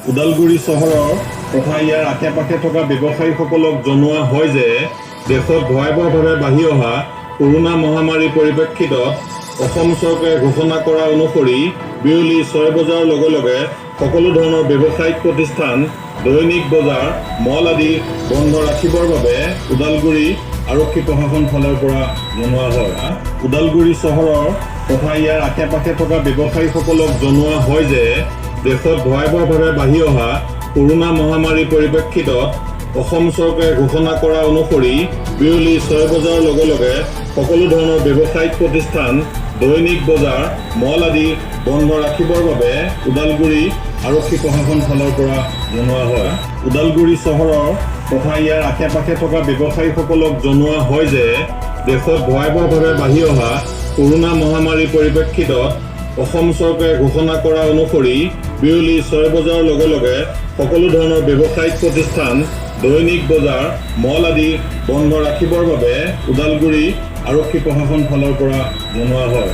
ওদালগুৰি চহৰৰ তথা ইয়াৰ আশে পাশে থকা ব্যৱসায়ীসকলক জনোৱা হয় যে দেশত ভয়াৱহভাৱে বাঢ়ি অহা কৰোনা মহামাৰীৰ পৰিপ্ৰেক্ষিতত অসম চৰকাৰে ঘোষণা কৰা অনুসৰি বিয়লি 6 বজাৰ লগে লগে সকলো ধৰণৰ ব্যৱসায়িক প্ৰতিষ্ঠান, দৈনিক বজাৰ, মল আদি বন্ধ ৰাখিবৰ বাবে ওদালগুৰি আৰক্ষী প্ৰশাসন ফালৰ পৰা জনোৱা হয়। ওদালগুৰি চহৰৰ তথা ইয়াৰ আশে পাশে থকা ব্যৱসায়ীসকলক জনোৱা হয় যে দেশত ভয়াৱহভাৱে বাঢ়ি অহা কৰোনা মহামাৰীৰ পৰিপ্ৰেক্ষিতত অসম চৰকাৰে ঘোষণা কৰা অনুসৰি বিয়লি 6 বজাৰ লগে লগে সকলো ধৰণৰ ব্যৱসায়িক প্ৰতিষ্ঠান, দৈনিক বজাৰ, মল আদি বন্ধ ৰাখিবৰ বাবে ওদালগুৰি আৰক্ষী প্ৰশাসন ফালৰ পৰা জনোৱা হয়। ওদালগুৰি চহৰৰ তথা ইয়াৰ আশে পাশে থকা ব্যৱসায়ীসকলক জনোৱা হয় যে দেশত ভয়াৱহভাৱে বাঢ়ি অহা কৰোনা মহামাৰীৰ পৰিপ্ৰেক্ষিতত অসম চৰকাৰে ঘোষণা কৰা অনুসৰি বিয়লি 6 বজাৰ লগে লগে সকলো ধৰণৰ ব্যৱসায়িক প্ৰতিষ্ঠান, দৈনিক বজাৰ, মল আদি বন্ধ ৰাখিবৰ বাবে ওদালগুৰি আৰক্ষী প্ৰশাসন ফালৰ পৰা জনোৱা হয়।